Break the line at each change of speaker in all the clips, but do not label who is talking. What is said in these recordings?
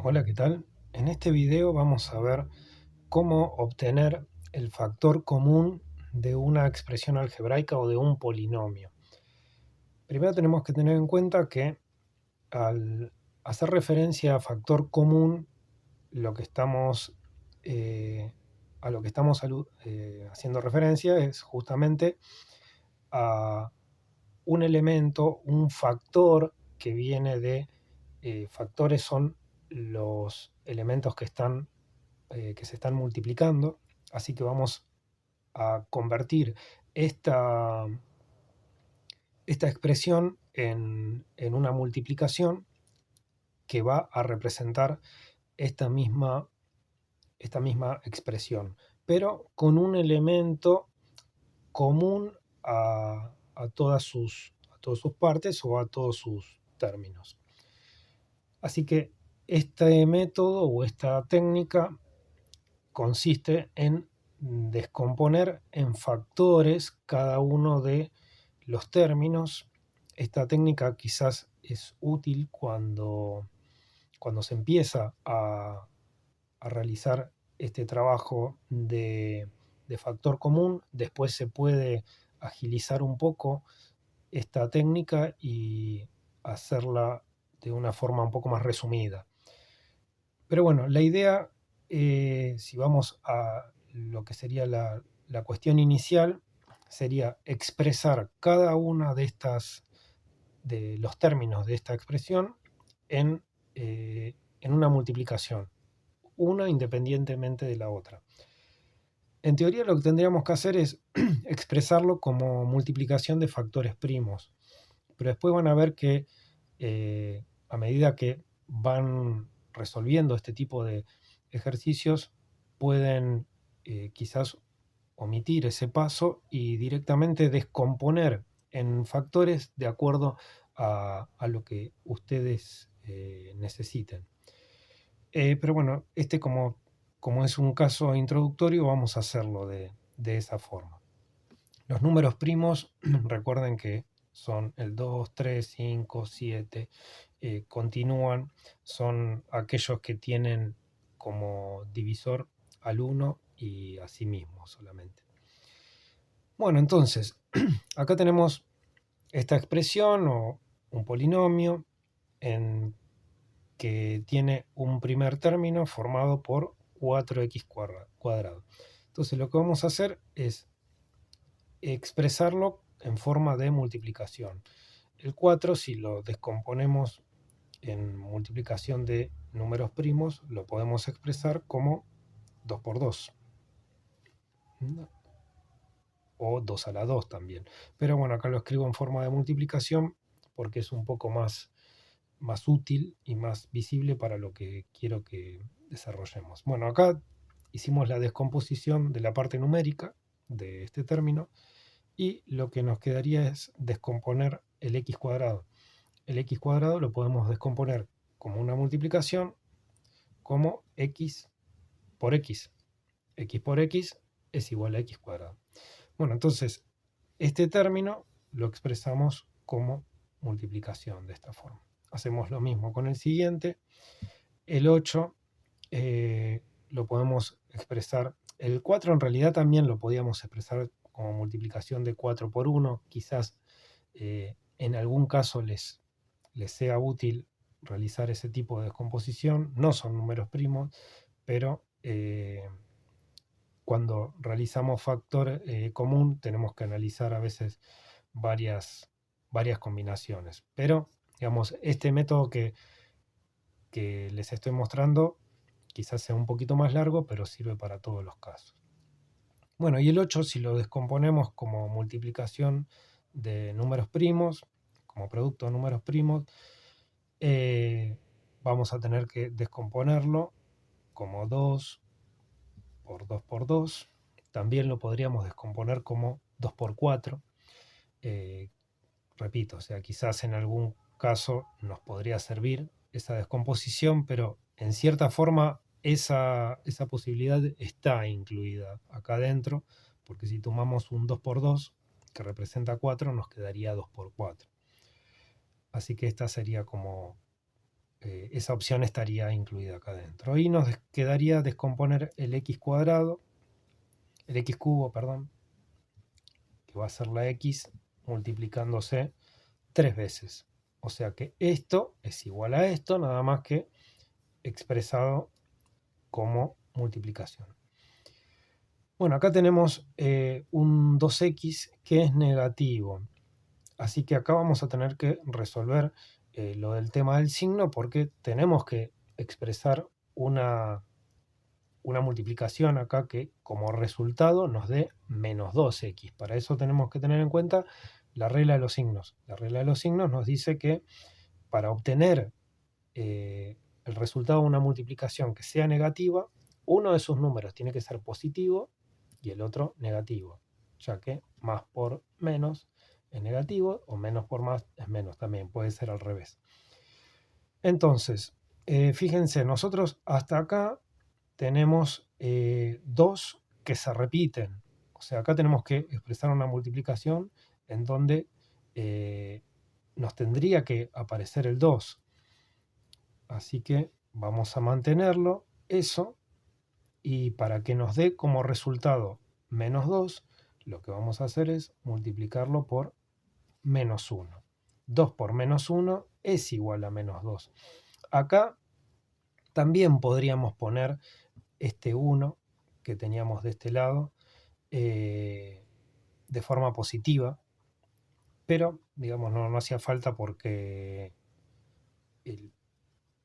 Hola, ¿qué tal? En este video vamos a ver cómo obtener el factor común de una expresión algebraica o de un polinomio. Primero tenemos que tener en cuenta que al hacer referencia a factor común, lo que estamos, a lo que estamos haciendo referencia es justamente a un elemento, un factor que viene de factores son los elementos que se están multiplicando, así que vamos a convertir esta, esta expresión en una multiplicación que va a representar esta misma expresión, pero con un elemento común a todas sus partes o a todos sus términos. Así que este método o esta técnica consiste en descomponer en factores cada uno de los términos. Esta técnica quizás es útil cuando se empieza a realizar este trabajo de factor común. Después se puede agilizar un poco esta técnica y hacerla de una forma un poco más resumida. Pero bueno, la idea, si vamos a lo que sería la cuestión inicial, sería expresar cada una de los términos de esta expresión en una multiplicación, una independientemente de la otra. En teoría lo que tendríamos que hacer es expresarlo como multiplicación de factores primos, pero después van a ver que a medida que van resolviendo este tipo de ejercicios, pueden quizás omitir ese paso y directamente descomponer en factores de acuerdo a lo que ustedes necesiten. Pero bueno, como es un caso introductorio, vamos a hacerlo de esa forma. Los números primos, recuerden que son el 2, 3, 5, 7, continúan, son aquellos que tienen como divisor al 1 y a sí mismo solamente. Bueno, entonces, acá tenemos esta expresión o un polinomio en que tiene un primer término formado por 4x cuadrado. Entonces lo que vamos a hacer es expresarlo en forma de multiplicación. El 4, si lo descomponemos en multiplicación de números primos, lo podemos expresar como 2 por 2 o 2 a la 2 también. Pero bueno, acá lo escribo en forma de multiplicación porque es un poco más útil y más visible para lo que quiero que desarrollemos. Bueno, acá hicimos la descomposición de la parte numérica de este término y lo que nos quedaría es descomponer el x cuadrado. El x cuadrado lo podemos descomponer como una multiplicación como x por x. X por x es igual a x cuadrado. Bueno, entonces este término lo expresamos como multiplicación de esta forma. Hacemos lo mismo con el siguiente. El 8 lo podemos expresar. El 4 en realidad también lo podíamos expresar como multiplicación de 4 por 1. Quizás en algún caso les sea útil realizar ese tipo de descomposición. No son números primos, pero cuando realizamos factor común tenemos que analizar a veces varias combinaciones. Pero, digamos, este método que les estoy mostrando quizás sea un poquito más largo, pero sirve para todos los casos. Bueno, y el 8, si lo descomponemos como multiplicación de números primos, como producto de números primos, vamos a tener que descomponerlo como 2 por 2 por 2. También lo podríamos descomponer como 2 por 4. Eh, Repito, o sea, quizás en algún caso nos podría servir esa descomposición, pero en cierta forma esa posibilidad está incluida acá adentro, porque si tomamos un 2 por 2 que representa 4, nos quedaría 2 por 4. Así que esta sería como esa opción estaría incluida acá adentro. Y nos quedaría descomponer el x cuadrado, el x cubo, perdón, que va a ser la x multiplicándose 3 veces. O sea que esto es igual a esto, nada más que expresado como multiplicación. Bueno, acá tenemos un 2x que es negativo. Así que acá vamos a tener que resolver lo del tema del signo, porque tenemos que expresar una multiplicación acá que como resultado nos dé menos 2x. Para eso tenemos que tener en cuenta la regla de los signos. La regla de los signos nos dice que para obtener el resultado de una multiplicación que sea negativa, uno de sus números tiene que ser positivo y el otro negativo, ya que más por menos es negativo o menos por más es menos, también puede ser al revés. Entonces, fíjense, nosotros hasta acá tenemos dos que se repiten. O sea, acá tenemos que expresar una multiplicación en donde nos tendría que aparecer el 2. Así que vamos a mantenerlo, eso, y para que nos dé como resultado menos 2, lo que vamos a hacer es multiplicarlo por menos 1. 2 por menos 1 es igual a menos 2. Acá también podríamos poner este 1 que teníamos de este lado de forma positiva, pero digamos no hacía falta porque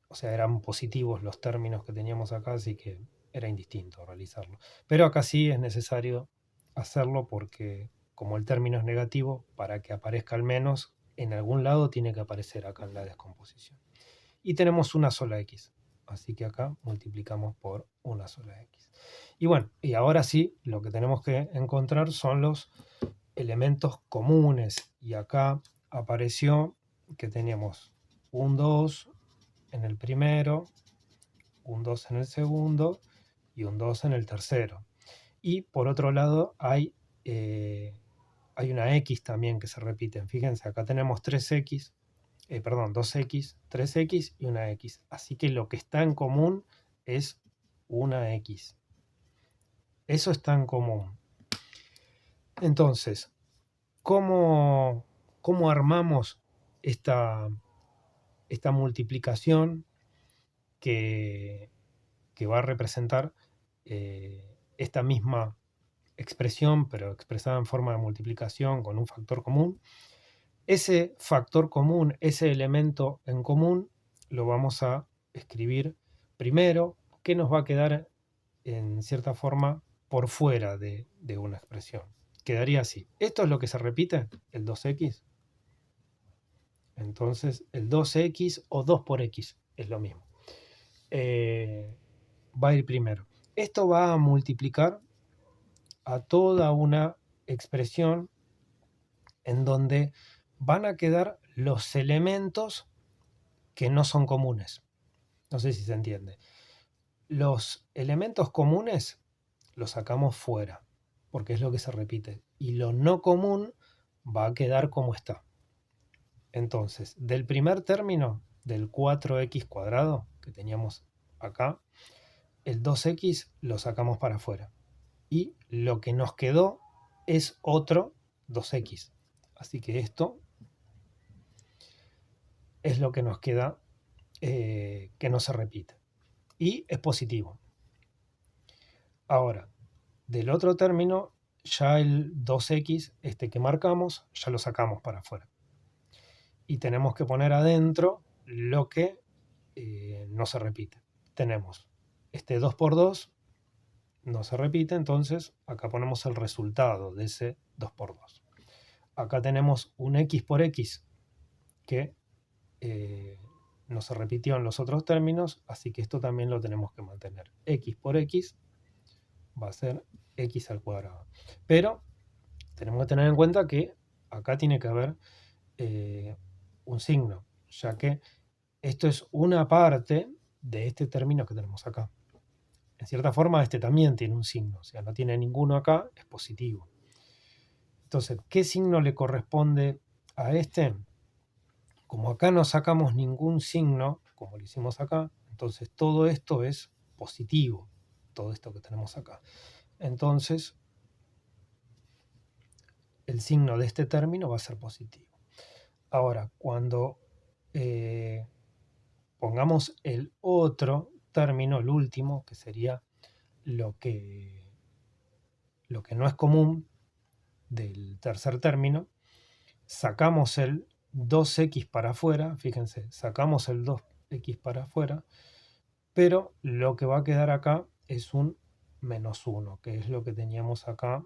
o sea, eran positivos los términos que teníamos acá, así que era indistinto realizarlo. Pero acá sí es necesario hacerlo porque como el término es negativo, para que aparezca al menos en algún lado tiene que aparecer acá en la descomposición. Y tenemos una sola x, así que acá multiplicamos por una sola x. Y bueno, y ahora sí, lo que tenemos que encontrar son los elementos comunes. Y acá apareció que teníamos un 2 en el primero, un 2 en el segundo y un 2 en el tercero. Y por otro lado hay una x también que se repiten. Fíjense, acá tenemos 3x, 2x, 3x y una x. Así que lo que está en común es una x. Eso está en común. Entonces, ¿cómo armamos esta multiplicación que va a representar esta misma expresión, pero expresada en forma de multiplicación con un factor común? Ese factor común, ese elemento en común, lo vamos a escribir primero, que nos va a quedar en cierta forma por fuera de una expresión. Quedaría así. Esto es lo que se repite, el 2x. Entonces, el 2x o 2 por x es lo mismo. Va a ir primero. Esto va a multiplicar a toda una expresión en donde van a quedar los elementos que no son comunes. No sé si se entiende. Los elementos comunes los sacamos fuera, porque es lo que se repite. Y lo no común va a quedar como está. Entonces, del primer término, del 4x cuadrado que teníamos acá, el 2x lo sacamos para afuera. Y lo que nos quedó es otro 2x. Así que esto es lo que nos queda que no se repite. Y es positivo. Ahora, del otro término, ya el 2x, este que marcamos, ya lo sacamos para afuera. Y tenemos que poner adentro lo que no se repite. Tenemos este 2 por 2, no se repite, entonces acá ponemos el resultado de ese 2 por 2. Acá tenemos un x por x que no se repitió en los otros términos, así que esto también lo tenemos que mantener. X por x va a ser x al cuadrado. Pero tenemos que tener en cuenta que acá tiene que haber un signo, ya que esto es una parte de este término que tenemos acá. En cierta forma, este también tiene un signo, o sea, no tiene ninguno acá, es positivo. Entonces, ¿qué signo le corresponde a este? Como acá no sacamos ningún signo, como lo hicimos acá. Entonces todo esto es positivo, todo esto que tenemos acá. Entonces el signo de este término va a ser positivo. Ahora, cuando pongamos el otro término, el último, que sería lo que no es común del tercer término, sacamos el 2x para afuera, fíjense, sacamos el 2x para afuera, pero lo que va a quedar acá es un -1, que es lo que teníamos acá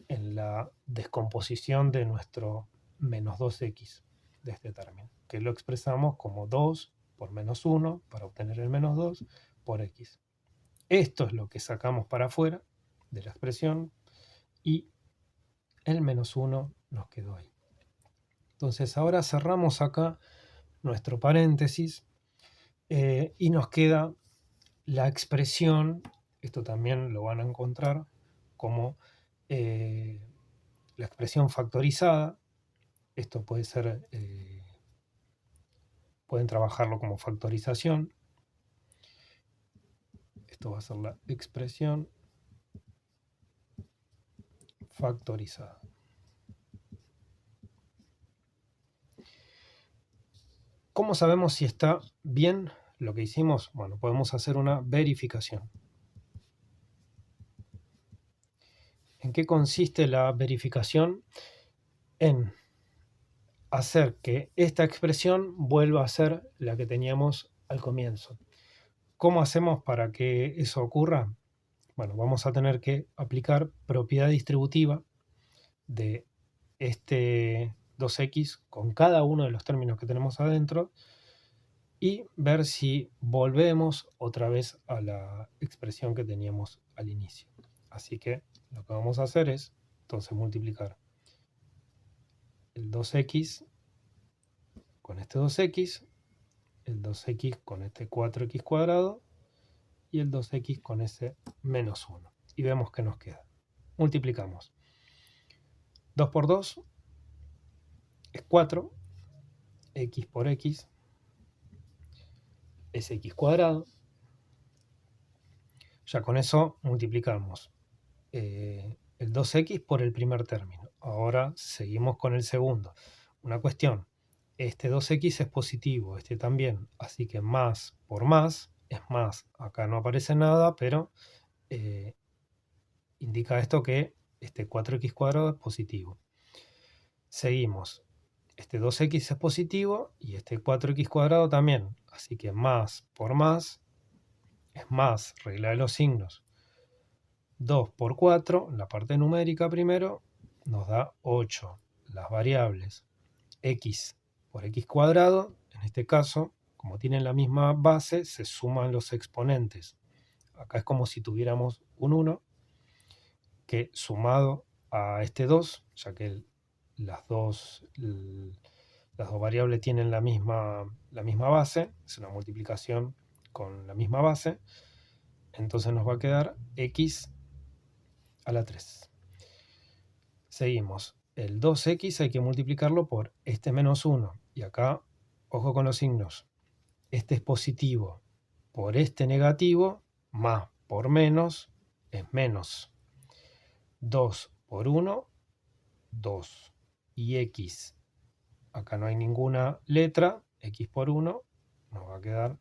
en la descomposición de nuestro -2x de este término, que lo expresamos como 2 por -1 para obtener el -2 por x. Esto es lo que sacamos para afuera de la expresión y el -1 nos quedó ahí. Entonces ahora cerramos acá nuestro paréntesis y nos queda la expresión, esto también lo van a encontrar como la expresión factorizada. Esto puede ser, pueden trabajarlo como factorización. Esto va a ser la expresión factorizada. ¿Cómo sabemos si está bien lo que hicimos? Bueno, podemos hacer una verificación. ¿En qué consiste la verificación? En hacer que esta expresión vuelva a ser la que teníamos al comienzo. ¿Cómo hacemos para que eso ocurra? Bueno, vamos a tener que aplicar propiedad distributiva de este 2x con cada uno de los términos que tenemos adentro y ver si volvemos otra vez a la expresión que teníamos al inicio. Así que lo que vamos a hacer es entonces multiplicar el 2x con este 2x, el 2x con este 4x cuadrado y el 2x con ese -1. Y vemos que nos queda. Multiplicamos. 2 por 2 es 4, x por x es x cuadrado. Ya con eso multiplicamos el 2x por el primer término. Ahora seguimos con el segundo. Una cuestión, este 2x es positivo, este también, así que más por más es más. Acá no aparece nada, pero indica esto que este 4x cuadrado es positivo. Seguimos. Este 2x es positivo y este 4x cuadrado también. Así que más por más es más, regla de los signos. 2 por 4, la parte numérica primero, nos da 8. Las variables x por x cuadrado, en este caso, como tienen la misma base, se suman los exponentes. Acá es como si tuviéramos un 1 que sumado a este 2, ya que las dos variables tienen la misma base, es una multiplicación con la misma base, entonces nos va a quedar x a la 3. Seguimos. El 2x hay que multiplicarlo por este -1. Y acá, ojo con los signos. Este es positivo por este negativo, más por menos es menos. 2 por 1, 2. Y x, acá no hay ninguna letra, x por 1 nos va a quedar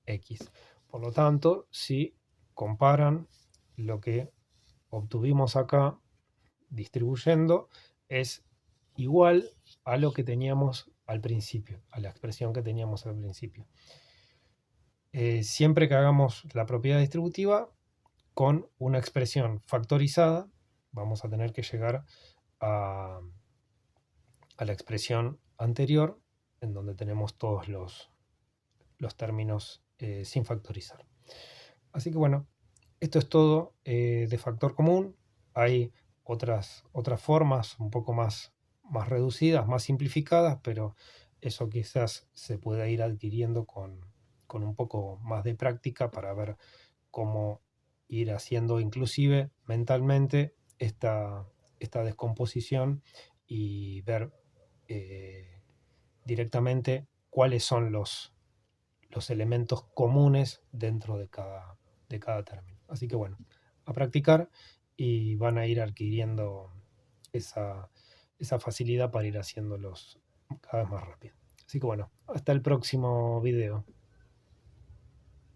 x. Por lo tanto, si comparan lo que obtuvimos acá distribuyendo, es igual a lo que teníamos al principio, a la expresión que teníamos al principio. Siempre que hagamos la propiedad distributiva con una expresión factorizada, vamos a tener que llegar a la expresión anterior, en donde tenemos todos los términos sin factorizar. Así que bueno, esto es todo de factor común. Hay otras formas un poco más reducidas, más simplificadas, pero eso quizás se pueda ir adquiriendo con un poco más de práctica para ver cómo ir haciendo inclusive mentalmente esta descomposición y ver directamente cuáles son los los elementos comunes dentro de cada término. Así que bueno, a practicar y van a ir adquiriendo esa, esa facilidad para ir haciéndolos cada vez más rápido. Así que bueno, hasta el próximo video.